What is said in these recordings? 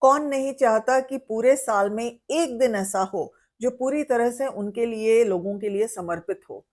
कौन नहीं चाहता कि पूरे साल में एक दिन ऐसा हो जो पूरी तरह से उनके लिए, लोगों के लिए समर्पित हो।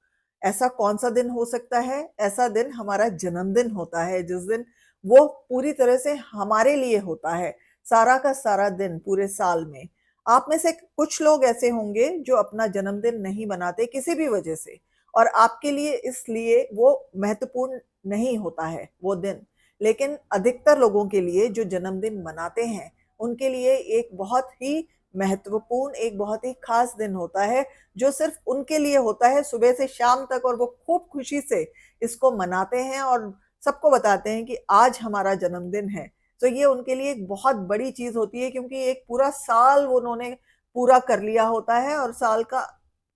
ऐसा कौन-सा दिन हो सकता है? ऐसा दिन हमारा जन्मदिन होता है, जिस दिन वो पूरी तरह से हमारे लिए होता है, सारा का सारा दिन पूरे साल में। आप में से कुछ लोग ऐसे होंगे जो अपना जन्मदिन नहीं मनाते किसी भी वजह से और आपके लिए इसलिए वो महत्वपूर्ण नहीं होता है वो दिन। लेकिन अधिकतर लोगों के लिए जो जन्मदिन मनाते हैं, उनके लिए एक बहुत ही महत्वपूर्ण, एक बहुत ही खास दिन होता है, जो सिर्फ़ उनके लिए होता है सुबह से शाम तक और वो खूब खुशी से इसको मनाते हैं और सबको बताते हैं कि आज हमारा जन्मदिन है। तो ये उनके लिए एक बहुत बड़ी चीज़ होती है क्योंकि एक पूरा साल वो उन्होंने पूरा कर लिया होता है और साल का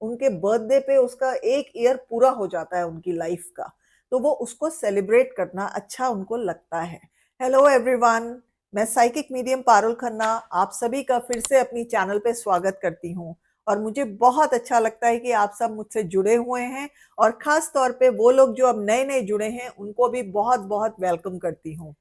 उनके बर्थडे पे उसका 1 ईयर पूरा हो जाता है उनकी लाइफ़ का। तो वो उसको सेलिब्रेट करना अच्छा उनको लगता है। हेलो एवरीवन, मैं साइकिक मीडियम पारुल खन्ना आप सभी का फिर से अपनी चैनल पे स्वागत करती हूँ और मुझे बहुत अच्छा लगता है कि आप सब मुझसे जुड़े हुए हैं और ख़ास तौर पे वो लोग जो अब नए-नए जुड़े हैं, उनको भी बहुत-बहुत वेलकम करती हूँ।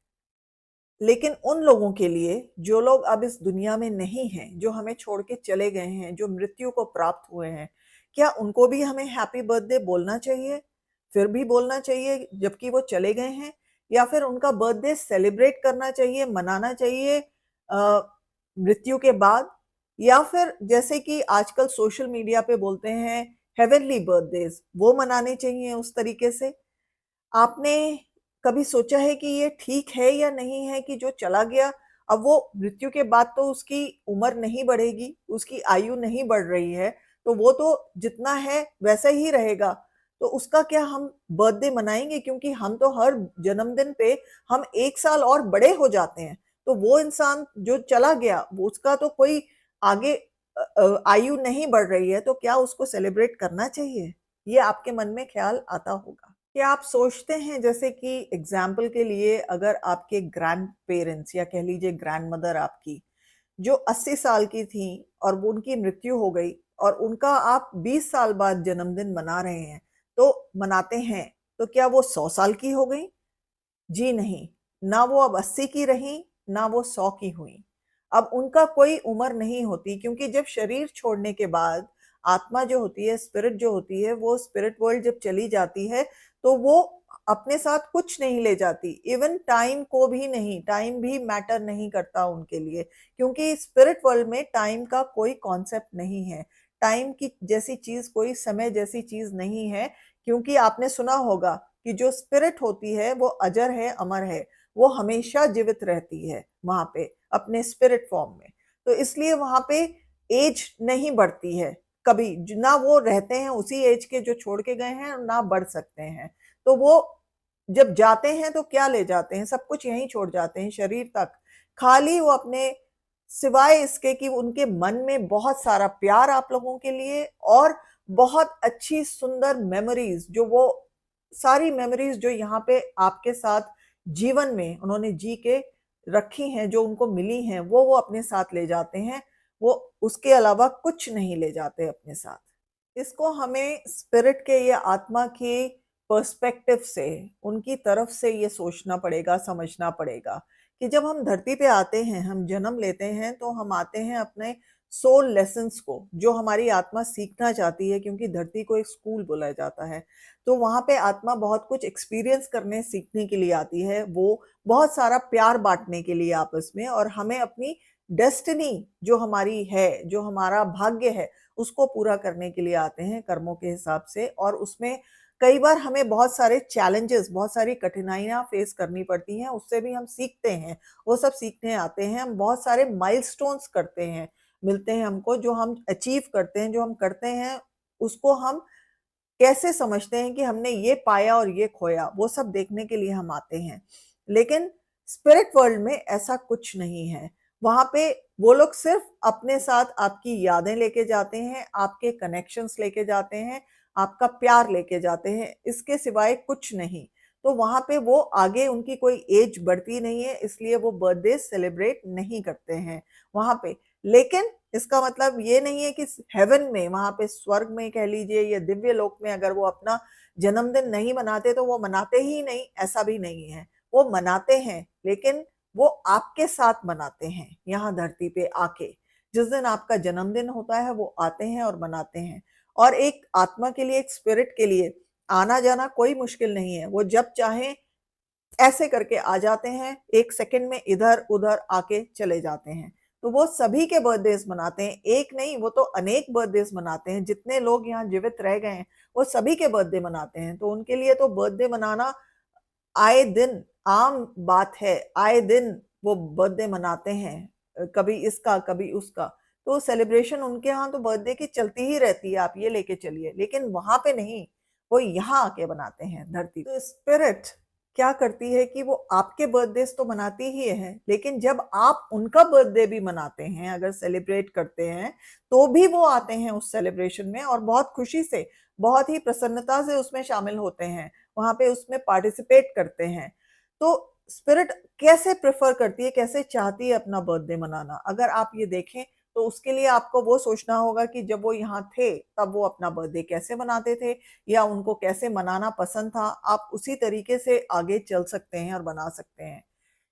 लेकिन उन लोगों के लिए जो लोग अब इस दुनिया में नहीं हैं, जो हमें छोड़ के चले गए हैं, जो मृत्यु को प्राप्त हुए हैं, क्या उनको भी हमें हैप्पी बर्थडे बोलना चाहिए? फिर भी बोलना चाहिए जबकि वो चले गए हैं? या फिर उनका बर्थडे सेलिब्रेट करना चाहिए, मनाना चाहिए मृत्यु के बाद? या फिर जैसे कि आजकल सोशल मीडिया पे बोलते हैं हेवेनली बर्थडेज़, वो मनाने चाहिए उस तरीके से? आपने कभी सोचा है कि ये ठीक है या नहीं है कि जो चला गया, अब वो मृत्यु के बाद तो उसकी उम्र नहीं बढ़ेगी, उसकी आयु नहीं बढ़ रही है, तो वो तो जितना है वैसा ही रहेगा। तो उसका क्या हम बर्थडे मनाएँगे? क्योंकि हम तो हर जन्मदिन पे हम 1 साल और बड़े हो जाते हैं। तो वो इंसान जो चला गया, वो उसका तो कोई आगे आयु नहीं बढ़ रही है, तो क्या उसको सेलिब्रेट करना चाहिए? ये आपके मन में ख़्याल आता होगा। क्या आप सोचते हैं जैसे कि एग्जाम्पल के लिए अगर आपके ग्रैंड पेरेंट्स या कह लीजिए ग्रैंड मदर आपकी जो 80 साल की थी और वो उनकी मृत्यु हो गई और उनका आप 20 साल बाद जन्मदिन मना रहे हैं तो मनाते हैं तो क्या वो 100 साल की हो गई? जी नहीं, ना वो अब 80 की रहीं, ना वो 100 की हुईं। अब उनका कोई उम्र नहीं होती क्योंकि जब शरीर छोड़ने के बाद आत्मा जो होती है, स्पिरिट जो होती है, वो स्पिरिट वर्ल्ड जब चली जाती है, तो वो अपने साथ कुछ नहीं ले जाती। इवन टाइम को भी नहीं, टाइम भी मैटर नहीं करता उनके लिए क्योंकि स्पिरिट वर्ल्ड में टाइम का कोई कॉन्सेप्ट नहीं है। टाइम की जैसी चीज़, कोई समय जैसी चीज़ नहीं है क्योंकि आपने सुना होगा कि जो स्पिरिट होती है वो अजर है, अमर है। वो हमेशा जीवित रहती है वहाँ पे अपने स्पिरिट फॉर्म में। तो इसलिए वहाँ पे एज नहीं बढ़ती है कभी ना वो रहते हैं उसी एज के जो छोड़ के गए हैं और ना बढ़ सकते हैं। तो वो जब जाते हैं तो क्या ले जाते हैं? सब कुछ यहीं छोड़ जाते हैं शरीर तक। खाली वो अपने सिवाय इसके कि उनके मन में बहुत सारा प्यार आप लोगों के लिए और बहुत अच्छी सुंदर मेमोरीज़ जो वो सारी मेमोरीज़ जो यहाँ पे आपके साथ जीवन में उन्होंने जी के रखी हैं, जो उनको मिली हैं, वो अपने साथ ले जाते हैं। वो उसके अलावा कुछ नहीं ले जाते अपने साथ। इसको हमें स्पिरिट के या आत्मा के पर्सपेक्टिव से, उनकी तरफ से ये सोचना पड़ेगा, समझना पड़ेगा कि जब हम धरती पे आते हैं, हम जन्म लेते हैं, तो हम आते हैं अपने सोल लेसन्स को, जो हमारी आत्मा सीखना चाहती है क्योंकि धरती को एक स्कूल बोला जाता है। तो वहाँ पे आत्मा बहुत कुछ एक्सपीरियंस करने, सीखने के लिए आती है। वो बहुत सारा प्यार बाँटने के लिए आपस में और हमें अपनी डेस्टिनी जो हमारी है, जो हमारा भाग्य है, उसको पूरा करने के लिए आते हैं कर्मों के हिसाब से और उसमें कई बार हमें बहुत सारे चैलेंजेस, बहुत सारी कठिनाइयाँ फेस करनी पड़ती हैं, उससे भी हम सीखते हैं। वो सब सीखने आते हैं, हम बहुत सारे माइलस्टोन्स करते हैं, मिलते हैं हमको जो हम अचीव करते हैं, जो हम करते हैं, उसको हम कैसे समझते हैं कि हमने ये पाया और ये खोया, वो सब देखने के लिए हम आते हैं। लेकिन स्पिरिट वर्ल्ड में ऐसा कुछ नहीं है। वहाँ पे वो लोग सिर्फ़ अपने साथ आपकी यादें लेके जाते हैं, आपके कनेक्शंस लेके जाते हैं, आपका प्यार लेके जाते हैं, इसके सिवाय कुछ नहीं। तो वहाँ पे वो आगे उनकी कोई एज बढ़ती नहीं है, इसलिए वो बर्थडे सेलिब्रेट नहीं करते हैं वहाँ पे। लेकिन इसका मतलब ये नहीं है कि हेवन में, वहाँ पे स्वर्ग में कह लीजिए या दिव्य लोक में अगर वो अपना जन्मदिन नहीं मनाते तो वो मनाते ही नहीं, ऐसा भी नहीं है। वो मनाते हैं, लेकिन वो आपके साथ मनाते हैं यहाँ धरती पे आके। जिस दिन आपका जन्मदिन होता है वो आते हैं और मनाते हैं। और एक आत्मा के लिए, एक स्पिरिट के लिए आना जाना कोई मुश्किल नहीं है। वो जब चाहें ऐसे करके आ जाते हैं, 1 सेकंड में इधर-उधर आके चले जाते हैं। तो वो सभी के बर्थडेज़ मनाते हैं, एक नहीं वो तो अनेक बर्थडेज़ मनाते हैं। जितने लोग यहाँ जीवित रह गए हैं, वो सभी के बर्थडे मनाते हैं। तो उनके लिए तो बर्थडे मनाना आए दिन आम बात है, आए दिन वो बर्थडे मनाते हैं। कभी इसका, कभी उसका। तो सेलिब्रेशन उनके यहाँ तो बर्थडे की चलती ही रहती है, आप ये लेके चलिए। लेकिन वहाँ पे नहीं, वो यहाँ आके मनाते हैं धरती। तो स्पिरिट क्या करती है कि वो आपके बर्थडेज़ तो मनाती ही है, लेकिन जब आप उनका बर्थडे भी मनाते हैं, अगर सेलिब्रेट करते हैं, तो भी वो आते हैं उस सेलिब्रेशन में और बहुत खुशी से, बहुत ही प्रसन्नता से उसमें शामिल होते हैं। वहाँ पे उसमें पार्टिसिपेट करते हैं। तो स्पिरिट कैसे प्रेफ़र करती है, कैसे चाहती है अपना बर्थडे मनाना? अगर आप ये देखें तो उसके लिए आपको वो सोचना होगा कि जब वो यहाँ थे, तब वो अपना बर्थडे कैसे मनाते थे या उनको कैसे मनाना पसंद था। आप उसी तरीके से आगे चल सकते हैं और बना सकते हैं।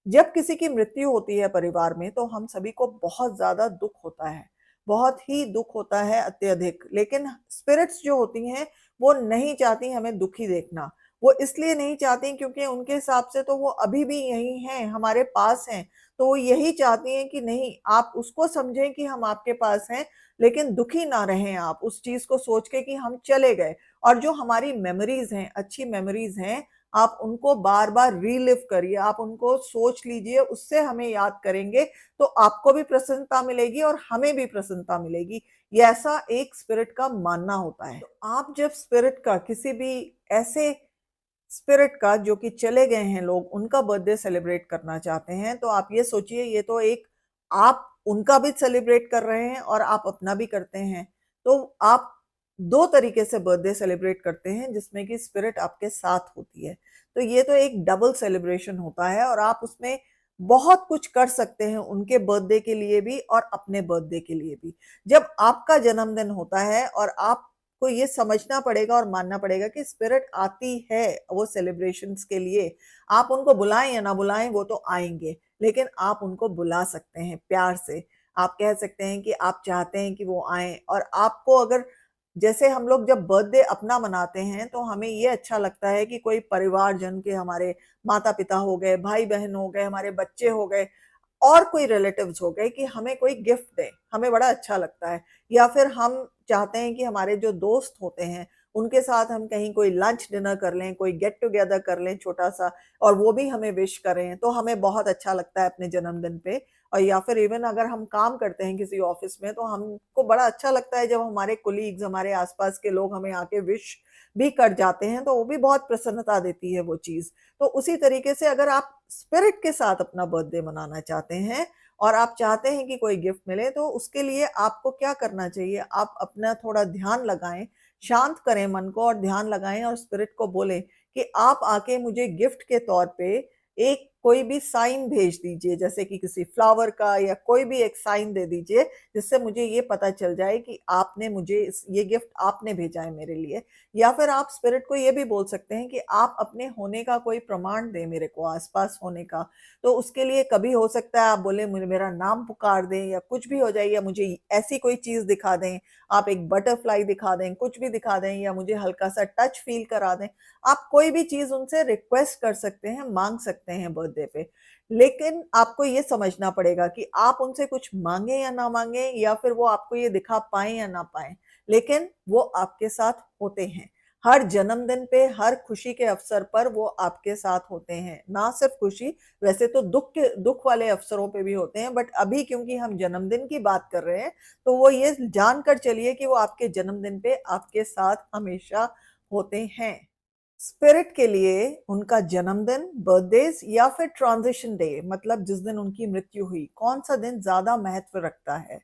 जब किसी की मृत्यु होती है परिवार में तो हम सभी को बहुत ज़्यादा दुःख होता है। बहुत ही दुःख होता है अत्यधिक। लेकिन स्पिरिट्स जो होती हैं वो नहीं चाहती हमें दुखी देखना। वो इसलिए नहीं चाहती क्योंकि उनके हिसाब से तो वो अभी भी यहीं हैं, हमारे पास हैं। तो वो यही चाहती हैं कि नहीं आप उसको समझें कि हम आपके पास हैं, लेकिन दुखी ना रहें आप उस चीज़ को सोच के कि हम चले गए। और जो हमारी मेमोरीज़ हैं, अच्छी मेमोरीज़ हैं, आप उनको बार-बार रीलिव करिए, आप उनको सोच लीजिए, उससे हमें याद करेंगे, तो आपको भी प्रसन्नता मिलेगी और हमें भी प्रसन्नता मिलेगी। ये ऐसा एक स्पिरिट का मानना होता है। तो आप जब स्पिरिट का किसी भी ऐसे स्पिरिट का जो कि चले गए हैं लोग, उनका बर्थडे सेलिब्रेट करना चाहते हैं, तो आप ये सोचिए ये तो एक आप उनका भी सेलिब्रेट कर रहे हैं और आप अपना भी करते हैं। तो आप 2 तरीके से बर्थडे सेलिब्रेट करते हैं जिसमें कि स्पिरिट आपके साथ होती है। तो ये तो एक डबल सेलिब्रेशन होता है और आप उसमें बहुत कुछ कर सकते हैं उनके बर्थडे के लिए भी और अपने बर्थडे के लिए भी। जब आपका जन्मदिन होता है और आप को ये समझना पड़ेगा और मानना पड़ेगा कि स्पिरिट आती है वो सेलिब्रेशंस के लिए। आप उनको बुलाएँ या ना बुलाएँ वो तो आएँगे, लेकिन आप उनको बुला सकते हैं प्यार से। आप कह सकते हैं कि आप चाहते हैं कि वो आएँ और आपको अगर जैसे हम लोग जब बर्थडे अपना मनाते हैं, तो हमें ये अच्छा लगता है कि कोई परिवारजन के हमारे माता-पिता हो गए, भाई-बहन हो गए, हमारे बच्चे हो गए और कोई रिलेटिव्स हो गए कि हमें कोई गिफ्ट दें, हमें बड़ा अच्छा लगता है। या फिर हम चाहते हैं कि हमारे जो दोस्त होते हैं, उनके साथ हम कहीं कोई लंच डिनर कर लें, कोई गेट टुगेदर कर लें छोटा-सा और वो भी हमें विश करें, तो हमें बहुत अच्छा लगता है अपने जन्मदिन पे। और या फिर इवन अगर हम काम करते हैं किसी ऑफ़िस में, तो हमको बड़ा अच्छा लगता है जब हमारे कोलीग्स, हमारे आस-पास के लोग हमें आके विश भी कर जाते हैं, तो वो भी बहुत प्रसन्नता देती है वो चीज़। तो उसी तरीके से अगर आप स्पिरिट के साथ अपना बर्थडे मनाना चाहते हैं और आप चाहते हैं कि कोई गिफ्ट मिले, तो उसके लिए आपको क्या करना चाहिए? आप अपना थोड़ा ध्यान लगाएँ, शांत करें मन को और ध्यान लगाएँ और स्पिरिट को बोलें कि आप आके मुझे गिफ्ट के तौर पे एक कोई भी साइन भेज दीजिए, जैसे कि किसी फ्लावर का या कोई भी एक साइन दे दीजिए, जिससे मुझे ये पता चल जाए कि आपने मुझे इस ये गिफ्ट आपने भेजा है मेरे लिए। या फिर आप स्पिरिट को ये भी बोल सकते हैं कि आप अपने होने का कोई प्रमाण दें मेरे को, आस-पास होने का। तो उसके लिए कभी हो सकता है आप बोले मुझे मेरा नाम पुकार दें या कुछ भी हो जाए या मुझे ऐसी कोई चीज़ दिखा दें, आप एक बटरफ्लाई दिखा दें, कुछ भी दिखा दें या मुझे हल्का-सा टच फ़ील करा दें। आप कोई भी चीज़ उनसे रिक्वेस्ट कर सकते हैं, माँग सकते हैं बर्थडे पे। लेकिन आपको ये समझना पड़ेगा कि आप उनसे कुछ माँगे या ना माँगे या फिर वो आपको ये दिखा पाएँ या ना पाएँ, लेकिन वो आपके साथ होते हैं। हर जन्मदिन पे, हर खुशी के अवसर पर वो आपके साथ होते हैं। ना सिर्फ़ खुशी, वैसे तो दुःख वाले अवसरों पे भी होते हैं, बट अभी क्योंकि हम जन्मदिन की बात कर रहे हैं, तो वो ये जानकर चलिए कि वो आपके जन्मदिन पे आपके साथ हमेशा होते हैं। स्पिरिट के लिए उनका जन्मदिन, बर्थडेज़ या फिर ट्रांज़िशन डे मतलब जिस दिन उनकी मृत्यु हुई, कौन-सा दिन ज़्यादा महत्व रखता है?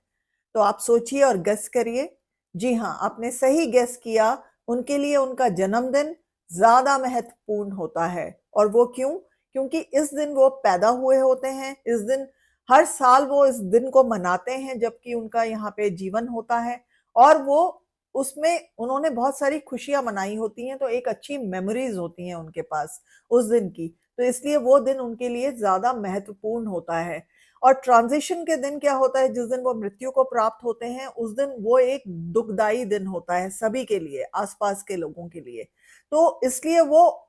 तो आप सोचिए और गेस करिए। जी हाँ, आपने सही गेस किया, उनके लिए उनका जन्मदिन ज़्यादा महत्वपूर्ण होता है और वो क्यों? क्योंकि इस दिन वो पैदा हुए होते हैं, इस दिन हर साल वो इस दिन को मनाते हैं जबकि उनका यहाँ पे जीवन होता है और वो उसमें उन्होंने बहुत सारी खुशियाँ मनाई होती हैं, तो एक अच्छी मेमोरीज़ होती हैं उनके पास उस दिन की। तो इसलिए वो दिन उनके लिए ज़्यादा महत्वपूर्ण होता है। और ट्रांज़िशन के दिन क्या होता है, जिस दिन वो मृत्यु को प्राप्त होते हैं, उस दिन वो एक दुखदाई दिन होता है सभी के लिए, आस-पास के लोगों के लिए। तो इसलिए वो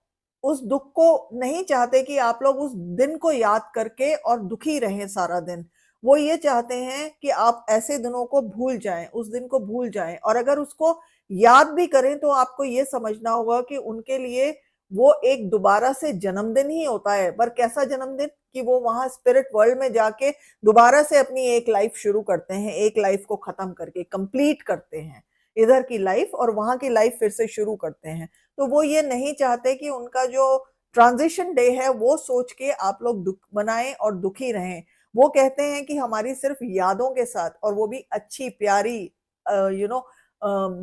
उस दुःख को नहीं चाहते कि आप लोग उस दिन को याद करके और दुखी रहें सारा दिन। वो ये चाहते हैं कि आप ऐसे दिनों को भूल जाएँ, उस दिन को भूल जाएँ, और अगर उसको याद भी करें तो आपको ये समझना होगा कि उनके लिए वो एक दोबारा से जन्मदिन ही होता है, पर कैसा जन्मदिन कि वो वहाँ स्पिरिट वर्ल्ड में जाके दोबारा से अपनी एक लाइफ शुरू करते हैं, एक लाइफ को खत्म करके कंप्लीट करते हैं, इधर की लाइफ और वहाँ की लाइफ फिर से शुरू करते हैं। तो वो ये नहीं चाहते कि उनका जो ट्रांजिशन डे है वो सोच के आप लोग दुःख मनाएँ और दुखी रहें। वो कहते हैं कि हमारी सिर्फ यादों के साथ, और वो भी अच्छी प्यारी यू नो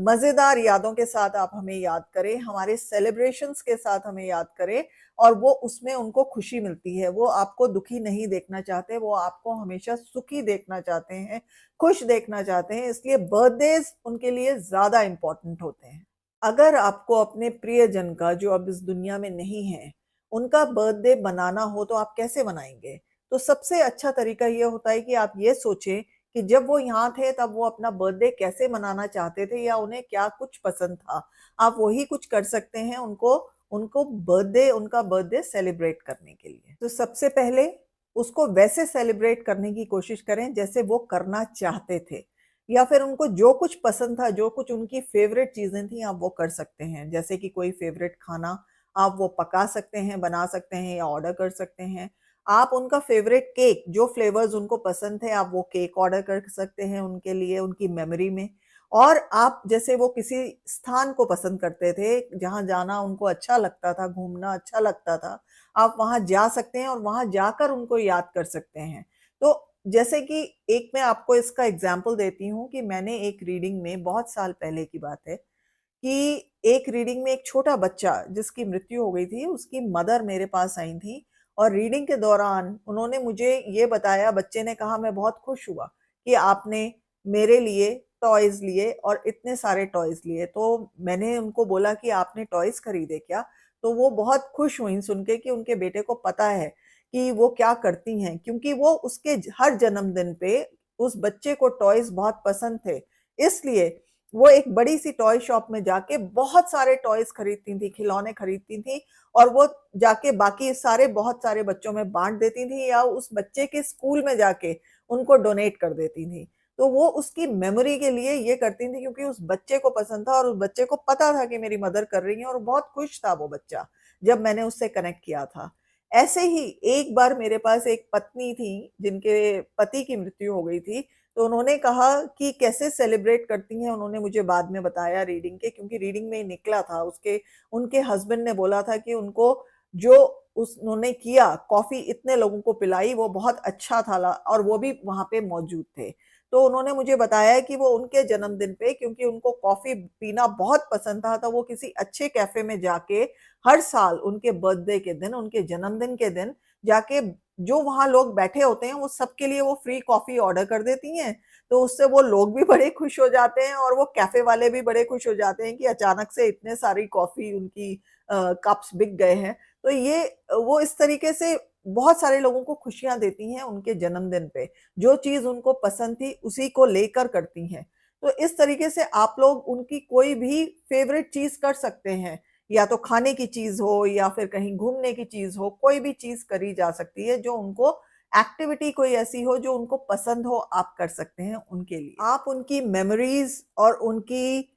मज़ेदार यादों के साथ आप हमें याद करें, हमारे सेलिब्रेशंस के साथ हमें याद करें, और वो उसमें उनको खुशी मिलती है। वो आपको दुखी नहीं देखना चाहते, वो आपको हमेशा सुखी देखना चाहते हैं, खुश देखना चाहते हैं, इसलिए बर्थडेज़ उनके लिए ज़्यादा इम्पोर्टेंट होते हैं। अगर आपको अपने प्रियजन का, जो अब इस दुनिया में नहीं है, उनका बर्थडे मनाना हो तो आप कैसे मनाएँगे? तो सबसे अच्छा तरीका ये होता है कि आप ये सोचें कि जब वो यहाँ थे तब वो अपना बर्थडे कैसे मनाना चाहते थे या उन्हें क्या कुछ पसंद था। आप वही कुछ कर सकते हैं उनको उनको बर्थडे उनका बर्थडे सेलिब्रेट करने के लिए। तो सबसे पहले उसको वैसे सेलिब्रेट करने की कोशिश करें जैसे वो करना चाहते थे, या फिर उनको जो कुछ पसंद था, जो कुछ उनकी फ़ेवरेट चीज़ें थी, आप वो कर सकते हैं। जैसे कि कोई फ़ेवरेट खाना आप वो पका सकते हैं, बना सकते हैं या ऑर्डर कर सकते हैं। आप उनका फ़ेवरेट केक, जो फ्लेवर्स उनको पसंद थे, आप वो केक ऑर्डर कर सकते हैं उनके लिए, उनकी मेमोरी में। और आप जैसे वो किसी स्थान को पसंद करते थे, जहाँ जाना उनको अच्छा लगता था, घूमना अच्छा लगता था, आप वहाँ जा सकते हैं और वहाँ जाकर उनको याद कर सकते हैं। तो जैसे कि एक मैं आपको इसका एग्ज़ाम्पल देती हूँ कि मैंने एक रीडिंग में, बहुत साल पहले की बात है, कि एक रीडिंग में एक छोटा बच्चा जिसकी मृत्यु हो गई थी, उसकी मदर मेरे पास आई थी और रीडिंग के दौरान उन्होंने मुझे ये बताया, बच्चे ने कहा, मैं बहुत खुश हुआ कि आपने मेरे लिए टॉयज़ लिए और इतने सारे टॉयज़ लिए। तो मैंने उनको बोला कि आपने टॉयज़ खरीदे क्या? तो वो बहुत खुश हुईं सुन के कि उनके बेटे को पता है कि वो क्या करती हैं, क्योंकि वो उसके हर जन्मदिन पे उस बच्चे को टॉयज़ बहुत पसंद थे। इसलिए वो एक बड़ी-सी टॉय शॉप में जाके बहुत सारे टॉयज़ खरीदती थी, खिलौने खरीदती थी, और वो जाके बाकी सारे बहुत सारे बच्चों में बाँट देती थी या उस बच्चे के स्कूल में जाके उनको डोनेट कर देती थी। तो वो उसकी मेमोरी के लिए ये करती थी, क्योंकि उस बच्चे को पसंद था और उस बच्चे को पता था कि मेरी मदर कर रही हैं, और बहुत खुश था वो बच्चा, जब मैंने उससे कनेक्ट किया था। ऐसे ही एक बार मेरे पास एक पत्नी थी, जिनके पति की मृत्यु हो गई थी, तो उन्होंने कहा कि कैसे सेलिब्रेट करती हैं, उन्होंने मुझे बाद में बताया रीडिंग के, क्योंकि रीडिंग में ही निकला था, उसके उनके हस्बैंड ने बोला था कि उनको जो उन्होंने किया, कॉफ़ी इतने लोगों को पिलाई, वो बहुत अच्छा था और वो भी वहाँ पे मौजूद थे। तो उन्होंने मुझे बताया कि वो उनके जन्मदिन पे, क्योंकि उनको कॉफ़ी पीना बहुत पसंद था, तो वो किसी अच्छे कैफ़े में जाके हर साल उनके बर्थडे के दिन, उनके जन्मदिन के दिन जाके, जो वहाँ लोग बैठे होते हैं, वो सबके लिए वो फ्री कॉफ़ी ऑर्डर कर देती हैं। तो उससे वो लोग भी बड़े खुश हो जाते हैं और वो कैफ़े वाले भी बड़े खुश हो जाते हैं कि अचानक से इतने सारी कॉफ़ी उनकी कप्स बिक गए हैं। तो ये वो इस तरीके से बहुत सारे लोगों को खुशियाँ देती हैं उनके जन्मदिन पे। जो चीज़ उनको पसंद थी, उसी को लेकर करती हैं। तो इस तरीके से आप लोग उनकी कोई भी फ़ेवरेट चीज़ कर सकते हैं। या तो खाने की चीज़ हो या फिर कहीं घूमने की चीज़ हो, कोई भी चीज़ करी जा सकती है जो उनको, एक्टिविटी कोई ऐसी हो जो उनको पसंद हो, आप कर सकते हैं उनके लिए। आप उनकी मेमोरीज़ और उनकी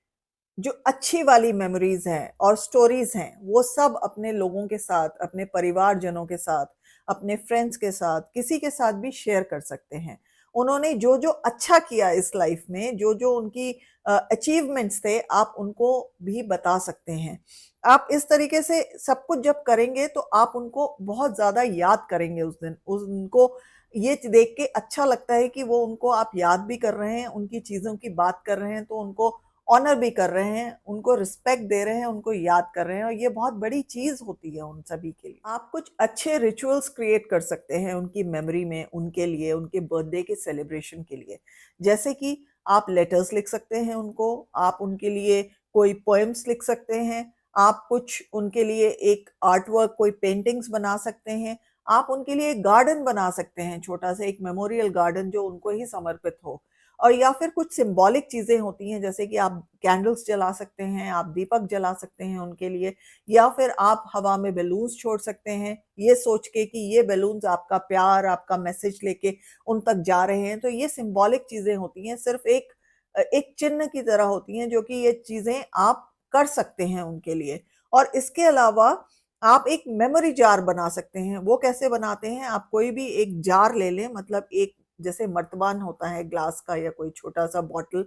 जो अच्छी वाली मेमोरीज़ हैं और स्टोरीज़ हैं, वो सब अपने लोगों के साथ, अपने परिवारजनों के साथ, अपने फ्रेंड्स के साथ, किसी के साथ भी शेयर कर सकते हैं। उन्होंने जो-जो अच्छा किया इस लाइफ़ में, जो-जो उनकी अचीवमेंट्स थे, आप उनको भी बता सकते हैं। आप इस तरीके से सब कुछ जब करेंगे, तो आप उनको बहुत ज़्यादा याद करेंगे उस दिन। उनको ये देख के अच्छा लगता है कि वो उनको आप याद भी कर रहे हैं, उनकी चीज़ों की बात कर रहे हैं, तो उनको ऑनर भी कर रहे हैं, उनको रिस्पेक्ट दे रहे हैं, उनको याद कर रहे हैं, और ये बहुत बड़ी चीज़ होती है उन सभी के लिए। आप कुछ अच्छे रिचुअल्स क्रिएट कर सकते हैं उनकी मेमोरी में, उनके लिए, उनके बर्थडे के सेलिब्रेशन के लिए। जैसे कि आप लेटर्स लिख सकते हैं उनको, आप उनके लिए कोई पोएम्स लिख सकते हैं, आप कुछ उनके लिए एक आर्ट वर्क, कोई पेंटिंग्स बना सकते हैं। आप उनके लिए एक गार्डन बना सकते हैं, छोटा सा एक मेमोरियल गार्डन जो उनको ही समर्पित हो। और या फिर कुछ सिंबॉलिक चीजें होती हैं, जैसे कि आप कैंडल्स जला सकते हैं, आप दीपक जला सकते हैं उनके लिए, या फिर आप हवा में बैलून्स छोड़ सकते हैं, ये सोच के कि ये बैलून्स आपका प्यार, आपका मैसेज लेके उन तक जा रहे हैं। तो ये सिंबॉलिक चीजें होती हैं, सिर्फ एक चिन्ह की तरह होती हैं, जो कि ये चीजें आप कर सकते हैं उनके लिए। और इसके अलावा आप एक मेमोरी जार बना सकते हैं। वो कैसे बनाते हैं? आप कोई भी एक जार ले लें, मतलब एक जैसे मर्तबान होता है ग्लास का, या कोई छोटा सा बॉटल,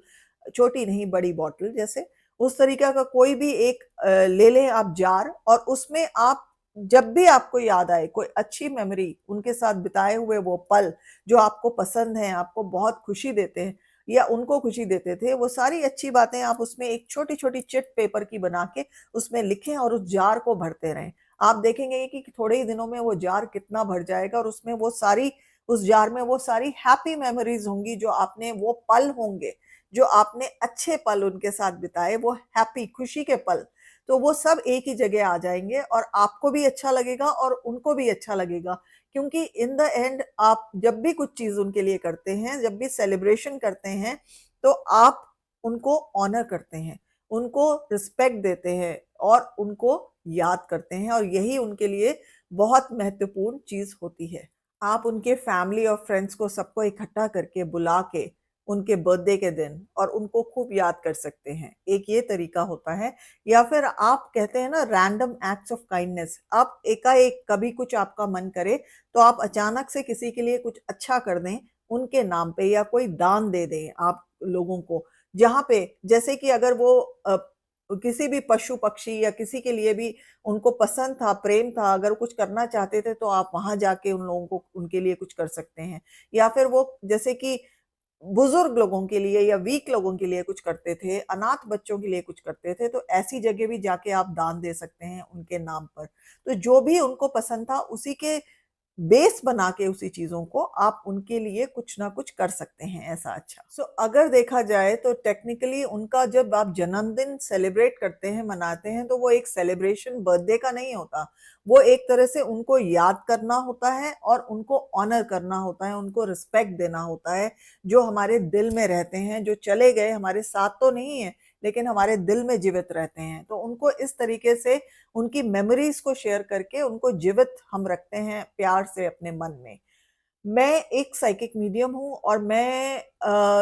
छोटी नहीं बड़ी बॉटल जैसे, उस तरीका का कोई भी एक ले लें आप जार, और उसमें आप जब भी आपको याद आए कोई अच्छी मेमोरी, उनके साथ बिताए हुए वो पल जो आपको पसंद हैं, आपको बहुत खुशी देते हैं या उनको खुशी देते थे, वो सारी अच्छी बातें आप उसमें एक छोटी छोटी चिट पेपर की बना के उसमें लिखें और उस जार को भरते रहें। आप देखेंगे कि थोड़े ही दिनों में वो जार कितना भर जाएगा, और उसमें वो सारी, उस जार में वो सारी हैप्पी मेमोरीज होंगी, जो आपने, वो पल होंगे जो आपने अच्छे पल उनके साथ बिताए, वो हैप्पी खुशी के पल, तो वो सब एक ही जगह आ जाएंगे और आपको भी अच्छा लगेगा और उनको भी अच्छा लगेगा। क्योंकि इन द एंड आप जब भी कुछ चीज उनके लिए करते हैं, जब भी सेलिब्रेशन करते हैं, तो आप उनको ऑनर करते हैं, उनको रिस्पेक्ट देते हैं और उनको याद करते हैं, और यही उनके लिए बहुत महत्वपूर्ण चीज होती है। आप उनके फैमिली और फ्रेंड्स को सबको इकट्ठा करके बुला के उनके बर्थडे के दिन और उनको खूब याद कर सकते हैं, एक ये तरीका होता है। या फिर आप कहते हैं ना रैंडम एक्ट्स ऑफ काइंडनेस, आप एकाएक कभी कुछ आपका मन करे तो आप अचानक से किसी के लिए कुछ अच्छा कर दें उनके नाम पे, या कोई दान दे दें आप लोगों को, जहाँ पे जैसे कि अगर वो किसी भी पशु पक्षी या किसी के लिए भी उनको पसंद था, प्रेम था, अगर कुछ करना चाहते थे तो आप वहां जाके उन लोगों को उनके लिए कुछ कर सकते हैं। या फिर वो जैसे कि बुजुर्ग लोगों के लिए या वीक लोगों के लिए कुछ करते थे, अनाथ बच्चों के लिए कुछ करते थे, तो ऐसी जगह भी जाके आप दान दे सकते हैं उनके नाम पर। तो जो भी उनको पसंद था उसी के बेस बना के उसी चीजों को आप उनके लिए कुछ ना कुछ कर सकते हैं ऐसा अच्छा। सो अगर देखा जाए तो टेक्निकली उनका जब आप जन्मदिन सेलिब्रेट करते हैं, मनाते हैं, तो वो एक सेलिब्रेशन बर्थडे का नहीं होता, वो एक तरह से उनको याद करना होता है और उनको ऑनर करना होता है, उनको रिस्पेक्ट देना होता है, जो हमारे दिल में रहते हैं, जो चले गए, हमारे साथ तो नहीं है लेकिन हमारे दिल में जीवित रहते हैं। तो उनको इस तरीके से उनकी मेमोरीज को शेयर करके उनको जीवित हम रखते हैं प्यार से अपने मन में। मैं एक साइकिक मीडियम हूँ और मैं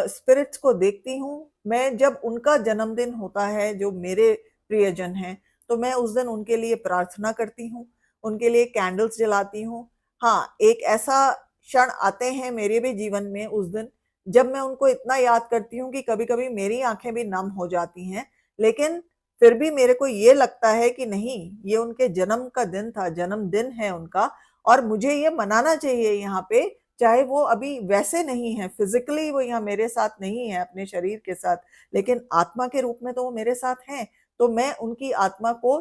स्पिरिट्स को देखती हूँ। मैं जब उनका जन्मदिन होता है, जो मेरे प्रियजन हैं, तो मैं उस दिन उनके लिए प्रार्थना करती हूँ, उनके लिए कैंडल्स जलाती हूँ। हाँ, एक ऐसा क्षण आते हैं मेरे भी जीवन में उस दिन, जब मैं उनको इतना याद करती हूँ कि कभी-कभी मेरी आंखें भी नम हो जाती हैं, लेकिन फिर भी मेरे को ये लगता है कि नहीं, ये उनके जन्म का दिन था, जन्मदिन है उनका, और मुझे ये मनाना चाहिए यहाँ पे, चाहे वो अभी वैसे नहीं है, फिजिकली वो यहाँ मेरे साथ नहीं है अपने शरीर के साथ, लेकिन आत्मा के रूप में तो वो मेरे साथ हैं। तो मैं उनकी आत्मा को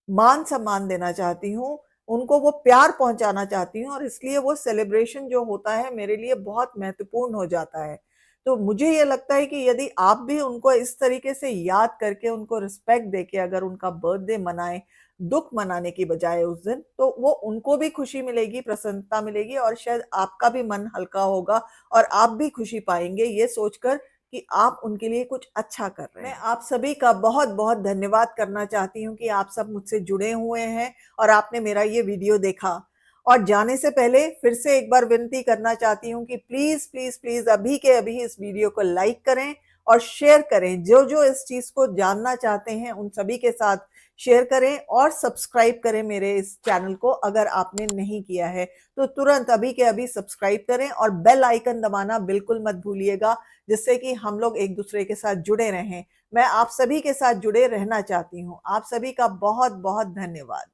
मान सम्मान देना चाहती हूँ, उनको वो प्यार पहुंचाना चाहती हूँ, और इसलिए वो सेलिब्रेशन जो होता है मेरे लिए बहुत महत्वपूर्ण हो जाता है। तो मुझे ये लगता है कि यदि आप भी उनको इस तरीके से याद करके, उनको रिस्पेक्ट देके अगर उनका बर्थडे मनाएं, दुख मनाने की बजाय उस दिन, तो वो उनको भी खुशी मिलेगी, प्रसन्नता मिलेगी, और शायद आपका भी मन हल्का होगा और आप भी खुशी पाएंगे ये सोचकर कि आप उनके लिए कुछ अच्छा कर रहे हैं। मैं आप सभी का बहुत बहुत धन्यवाद करना चाहती हूँ कि आप सब मुझसे जुड़े हुए हैं और आपने मेरा ये वीडियो देखा। और जाने से पहले फिर से एक बार विनती करना चाहती हूँ कि प्लीज प्लीज प्लीज अभी के अभी इस वीडियो को लाइक करें और शेयर करें। जो जो इस चीज को जानना चाहते हैं उन सभी के साथ शेयर करें, और सब्सक्राइब करें मेरे इस चैनल को अगर आपने नहीं किया है तो तुरंत अभी के अभी सब्सक्राइब करें, और बेल आइकन दबाना बिल्कुल मत भूलिएगा, जिससे कि हम लोग एक दूसरे के साथ जुड़े रहें। मैं आप सभी के साथ जुड़े रहना चाहती हूँ। आप सभी का बहुत बहुत धन्यवाद।